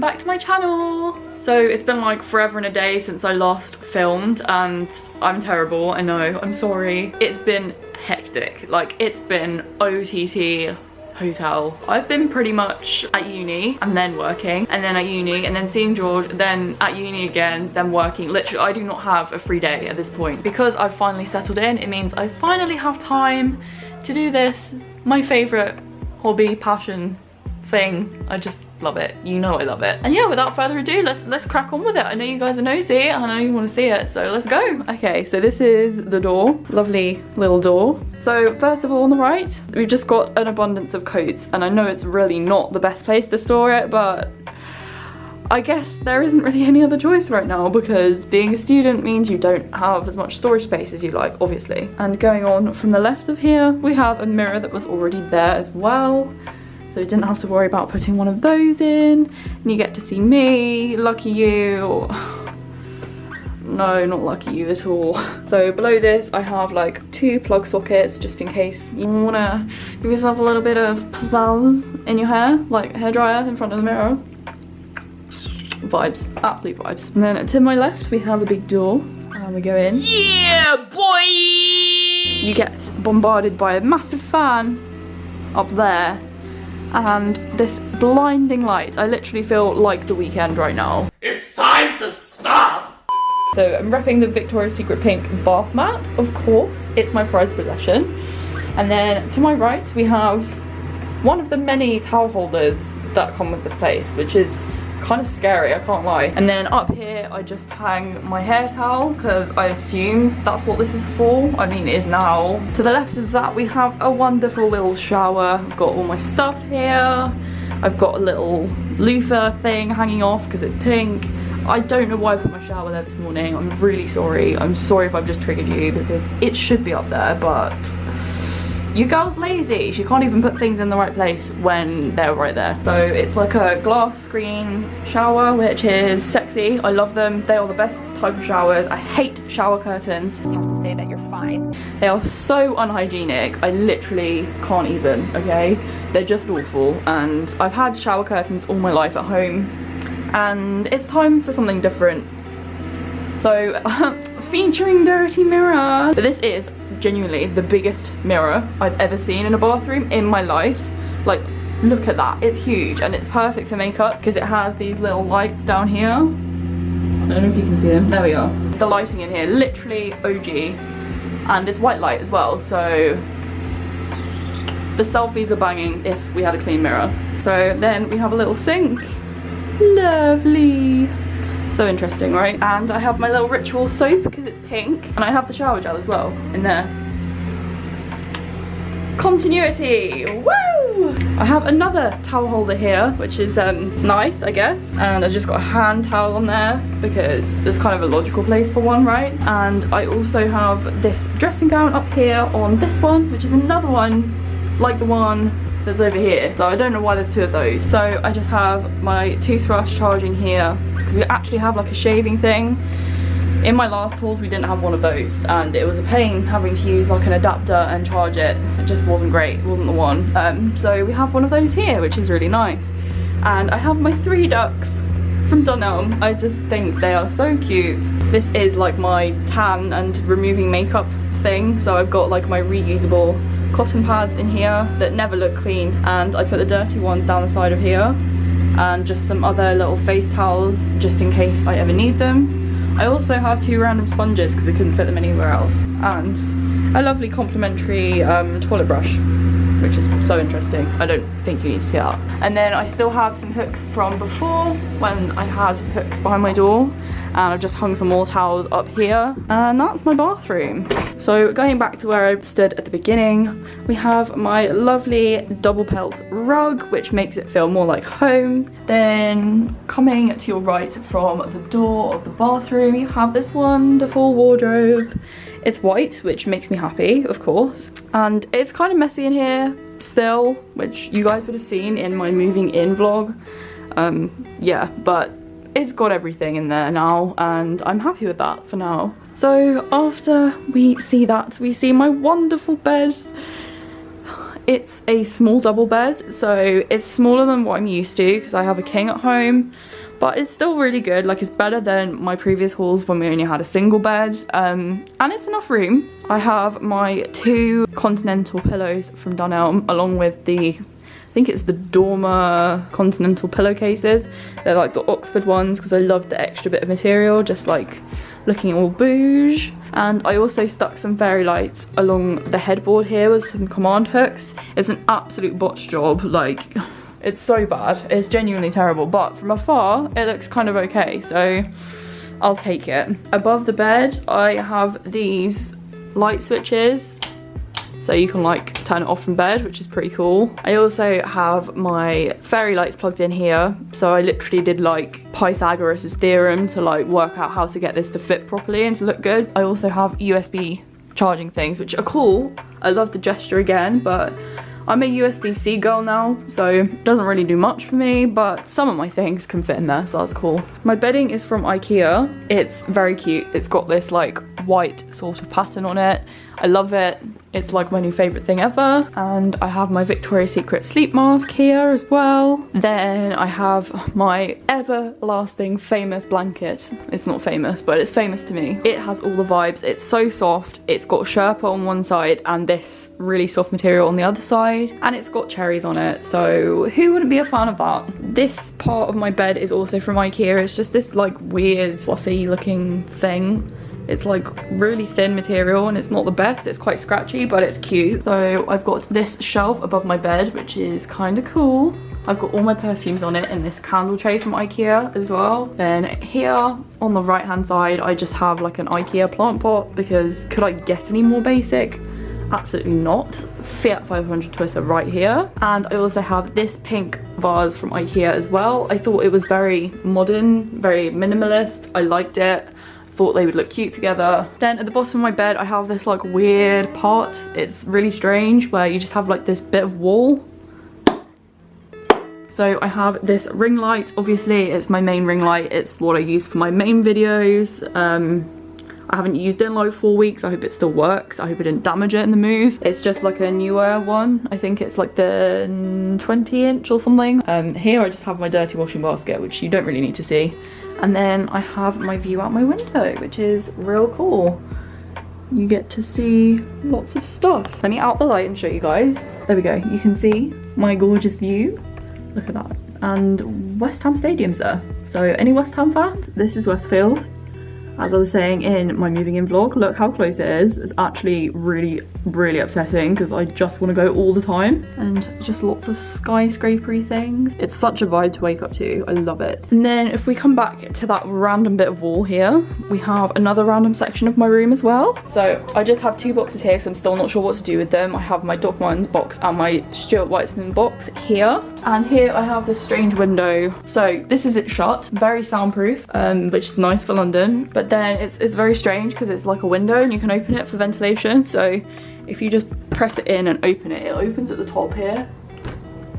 back to my channel. So it's been like forever and a day since I last filmed, and I'm terrible, I know, I'm sorry. It's been hectic, like it's been OTT hotel. I've been pretty much at uni and then working, and then at uni and then seeing George, then at uni again, then working. Literally, I do not have a free day at this point. Because I've finally settled in, it means I finally have time to do this, my favorite hobby, passion thing. I just love it, you know I love it. And yeah, without further ado, let's crack on with it. I know you guys are nosy, I know you want to see it, so let's go. Okay, so this is the door, lovely little door. So first of all, on the right, we've just got an abundance of coats, and I know it's really not the best place to store it, but I guess there isn't really any other choice right now, because being a student means you don't have as much storage space as you like, obviously. And going on from the left of here, we have a mirror that was already there as well. So you didn't have to worry about putting one of those in. And you get to see me, lucky you. No, not lucky you at all. So below this, I have like 2 plug sockets, just in case you wanna give yourself a little bit of pizzazz in your hair, like a hairdryer in front of the mirror. Vibes, absolute vibes. And then to my left, we have a big door, and we go in. Yeah, boy! You get bombarded by a massive fan up there, and this blinding light. I literally feel like the weekend right now. It's time to stop! So I'm repping the Victoria's Secret pink bath mat, of course. It's my prized possession. And then to my right, we have one of the many towel holders that come with this place, which is kind of scary, I can't lie. And then up here, I just hang my hair towel, because I assume that's what this is for. I mean, it is now. To the left of that, we have a wonderful little shower. I've got all my stuff here. I've got a little loofah thing hanging off because it's pink. I don't know why I put my shower there this morning. I'm really sorry. I'm sorry if I've just triggered you, because it should be up there, but your girl's lazy. She can't even put things in the right place when they're right there. So it's like a glass screen shower, which is sexy. I love them. They are the best type of showers. I hate shower curtains. You have to say that you're fine. They are so unhygienic. I literally can't even, okay? They're just awful. And I've had shower curtains all my life at home, and it's time for something different. So, featuring dirty mirror. But this is genuinely the biggest mirror I've ever seen in a bathroom in my life. Like, look at that, it's huge, and it's perfect for makeup because it has these little lights down here. I don't know if you can see them. There we are. The lighting in here, literally OG, and it's white light as well, so the selfies are banging if we had a clean mirror. So then we have a little sink. Lovely. So interesting, right? And I have my little ritual soap because it's pink, and I have the shower gel as well in there. Continuity, woo! I have another towel holder here, which is nice, I guess, and I've just got a hand towel on there because it's kind of a logical place for one, right? And I also have this dressing gown up here on this one, which is another one like the one that's over here. So I don't know why there's 2 of those. So I just have my toothbrush charging here, because we actually have like a shaving thing. In my last hauls we didn't have one of those, and it was a pain having to use like an adapter and charge it. It just wasn't great, it wasn't the one. So we have one of those here, which is really nice. And I have my 3 ducks from Dunelm. I just think they are so cute. This is like my tan and removing makeup thing, so I've got like my reusable cotton pads in here that never look clean, and I put the dirty ones down the side of here, and just some other little face towels just in case I ever need them. I also have 2 random sponges because I couldn't fit them anywhere else, and a lovely complimentary toilet brush, which is so interesting. I don't think you need to see that. And then I still have some hooks from before when I had hooks behind my door, and I've just hung some more towels up here, and that's my bathroom. So going back to where I stood at the beginning, we have my lovely double pelt rug, which makes it feel more like home. Then coming to your right from the door of the bathroom, you have this wonderful wardrobe. It's white, which makes me happy, of course, and it's kind of messy in here still, which you guys would have seen in my moving in vlog. Yeah, but it's got everything in there now, and I'm happy with that for now. So after we see that, we see my wonderful bed. It's a small double bed, so it's smaller than what I'm used to because I have a king at home, but it's still really good. Like, it's better than my previous hauls when we only had a single bed, and it's enough room. I have my 2 continental pillows from Dunelm along with the, I think it's the Dormer continental pillowcases. They're like the Oxford ones because I love the extra bit of material, just like looking all bouge. And I also stuck some fairy lights along the headboard here with some command hooks. It's an absolute botch job, like it's so bad. It's genuinely terrible, but from afar it looks kind of okay, so I'll take it. Above the bed I have these light switches, so you can like turn it off from bed, which is pretty cool. I also have my fairy lights plugged in here, so I literally did like Pythagoras' theorem to like work out how to get this to fit properly and to look good. I also have USB charging things, which are cool. I love the gesture again, but I'm a USB-C girl now, so it doesn't really do much for me, but some of my things can fit in there, so that's cool. My bedding is from IKEA. It's very cute. It's got this like white sort of pattern on it. I love it. It's like my new favourite thing ever. And I have my Victoria's Secret sleep mask here as well. Then I have my everlasting famous blanket. It's not famous, but it's famous to me. It has all the vibes. It's so soft. It's got Sherpa on one side and this really soft material on the other side. And it's got cherries on it, so who wouldn't be a fan of that? This part of my bed is also from IKEA. It's just this like weird fluffy looking thing. It's like really thin material and it's not the best. It's quite scratchy, but it's cute. So I've got this shelf above my bed, which is kind of cool. I've got all my perfumes on it in this candle tray from IKEA as well. Then here on the right hand side, I just have like an IKEA plant pot because could I get any more basic? Absolutely not. Fiat 500 Twister right here. And I also have this pink vase from IKEA as well. I thought it was very modern, very minimalist. I liked it. Thought they would look cute together. Then at the bottom of my bed I have this like weird part. It's really strange where you just have like this bit of wall. So I have this ring light. Obviously it's my main ring light. It's what I use for my main videos. I haven't used it in like 4 weeks. I hope it still works. I hope it didn't damage it in the move. It's just like a newer one. I think it's like the 20-inch or something. Here I just have my dirty washing basket, which you don't really need to see. And then I have my view out my window, which is real cool. You get to see lots of stuff. Let me out the light and show you guys. There we go. You can see my gorgeous view. Look at that. And West Ham Stadium's there. So any West Ham fans, this is Westfield. As I was saying in my moving in vlog, look how close it is. It's actually really, really upsetting because I just want to go all the time. And just lots of skyscrapery things. It's such a vibe to wake up to. I love it. And then if we come back to that random bit of wall here, we have another random section of my room as well. So I just have 2 boxes here, so I'm still not sure what to do with them. I have my Doc Martens box and my Stuart Weitzman box here. And here I have this strange window. So this is it shut, very soundproof, which is nice for London. But then it's very strange because it's like a window and you can open it for ventilation. So if you just press it in and open it, it opens at the top here.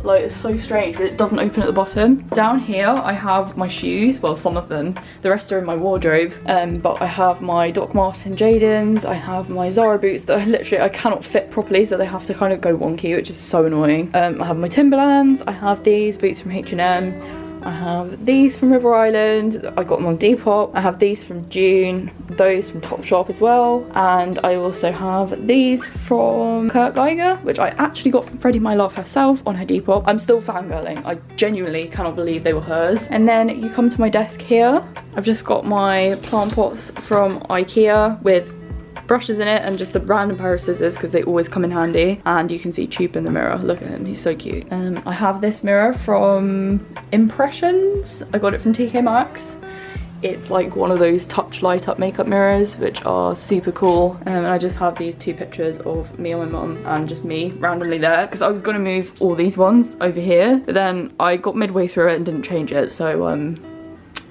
Like, it's so strange, but it doesn't open at the bottom. Down here I have my shoes, well, some of them. The rest are in my wardrobe. But I have my Doc Marten Jadens, I have my Zara boots that I cannot fit properly, so they have to kind of go wonky, which is so annoying. I have my Timberlands, I have these boots from H&M. I have these from River Island, I got them on Depop. I have these from June, those from Topshop as well. And I also have these from Kurt Geiger, which I actually got from Freddie My Love herself on her Depop. I'm still fangirling, I genuinely cannot believe they were hers. And then you come to my desk here. I've just got my plant pots from IKEA with brushes in it and just a random pair of scissors because they always come in handy. And you can see Troop in the mirror. Look at him, he's so cute. I have this mirror from Impressions. I got it from TK Maxx. It's like one of those touch light up makeup mirrors, which are super cool. And I just have these 2 pictures of me and my mum and just me randomly there because I was gonna move all these ones over here, but then I got midway through it and didn't change it, so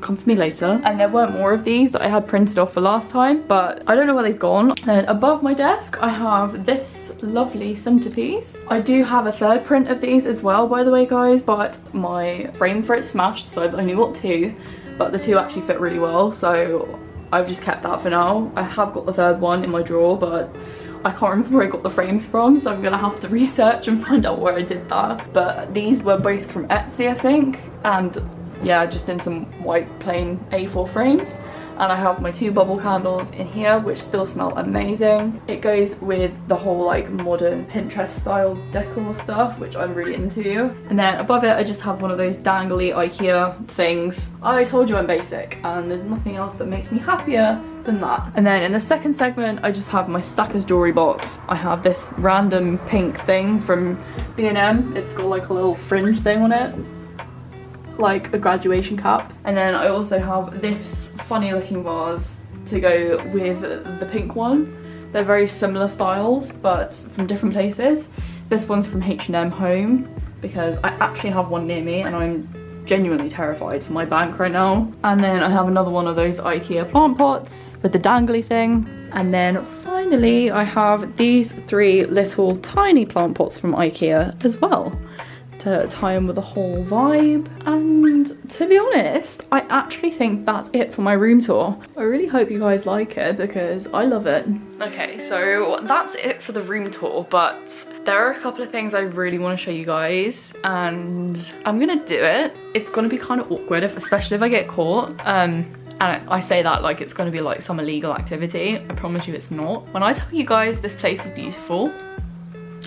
come for me later. And there weren't more of these that I had printed off for last time, but I don't know where they've gone. And above my desk I have this lovely centerpiece. I do have a 3rd print of these as well, by the way, guys, but my frame for it smashed, so I've only got 2, but the 2 actually fit really well, so I've just kept that for now. I have got the 3rd one in my drawer, but I can't remember where I got the frames from, so I'm gonna have to research and find out where I did that. But these were both from Etsy, I think, and yeah, just in some white plain A4 frames. And I have my 2 bubble candles in here, which still smell amazing. It goes with the whole like modern Pinterest style decor stuff, which I'm really into. And then above it, I just have one of those dangly IKEA things. I told you I'm basic, and there's nothing else that makes me happier than that. And then in the second segment, I just have my Stackers jewelry box. I have this random pink thing from B&M. It's got like a little fringe thing on it, like a graduation cap. And then I also have this funny looking vase to go with the pink one. They're very similar styles, but from different places. This one's from H&M Home, because I actually have one near me and I'm genuinely terrified for my bank right now. And then I have another one of those IKEA plant pots with the dangly thing. And then finally I have these 3 little tiny plant pots from IKEA as well, to tie in with the whole vibe. And to be honest, I actually think that's it for my room tour. I really hope you guys like it, because I love it. Okay, so that's it for the room tour, but there are a couple of things I really want to show you guys, and I'm gonna do it. It's gonna be kind of awkward, especially if I get caught. And I say that like it's gonna be like some illegal activity. I promise you it's not. When I tell you guys this place is beautiful,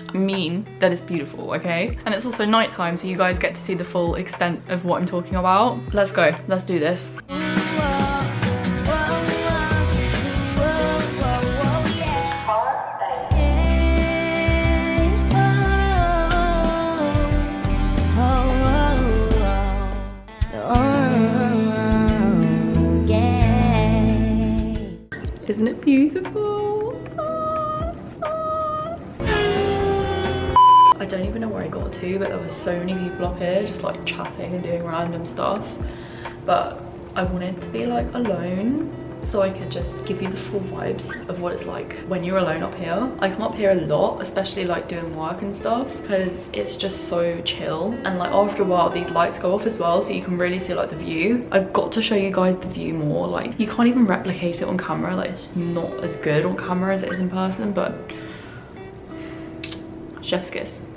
I mean that it's beautiful, okay? And it's also nighttime, so you guys get to see the full extent of what I'm talking about. Let's go, let's do this. Isn't it beautiful? I don't even know where I got to, but there were so many people up here just like chatting and doing random stuff. But I wanted to be like alone, so I could just give you the full vibes of what it's like when you're alone up here. I come up here a lot, especially like doing work and stuff, because it's just so chill. And like after a while these lights go off as well, so you can really see like the view. I've got to show you guys the view more. Like you can't even replicate it on camera. Like it's not as good on camera as it is in person, but chef's kiss.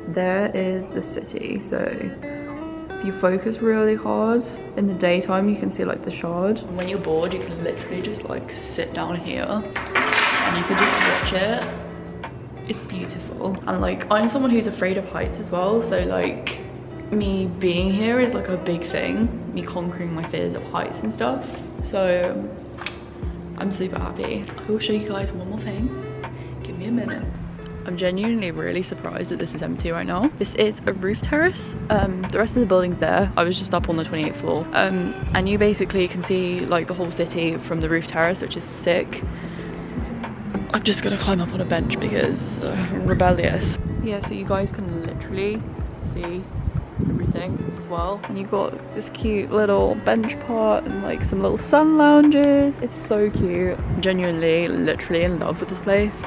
There is the city. So if you focus really hard in the daytime, you can see like the Shard. And when you're bored, you can literally just like sit down here and you can just watch it. It's beautiful. And like I'm someone who's afraid of heights as well, so like me being here is like a big thing, me conquering my fears of heights and stuff. So I'm super happy. I will show you guys one more thing. Give me a minute. I'm genuinely really surprised that this is empty right now. This is a roof terrace. The rest of the building's there. I was just up on the 28th floor. And you basically can see like the whole city from the roof terrace, which is sick. I'm just gonna climb up on a bench because rebellious. Yeah, so you guys can literally see everything as well. And you've got this cute little bench part and like some little sun lounges. It's so cute. I'm genuinely, literally in love with this place.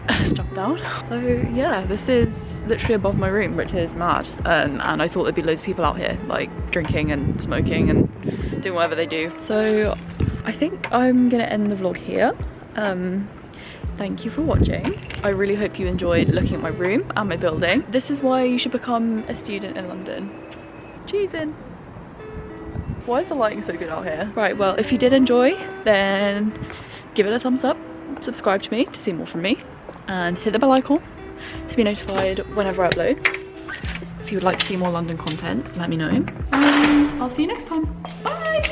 Let's jump down. So yeah, this is literally above my room, which is mad. And I thought there'd be loads of people out here like drinking and smoking and doing whatever they do. So I think I'm gonna end the vlog here. Thank you for watching. I really hope you enjoyed looking at my room and my building. This is why you should become a student in London. Cheesin'. Why is the lighting so good out here? Right, well, if you did enjoy, then give it a thumbs up, subscribe to me to see more from me, and hit the bell icon to be notified whenever I upload. If you would like to see more London content, let me know. And I'll see you next time. Bye!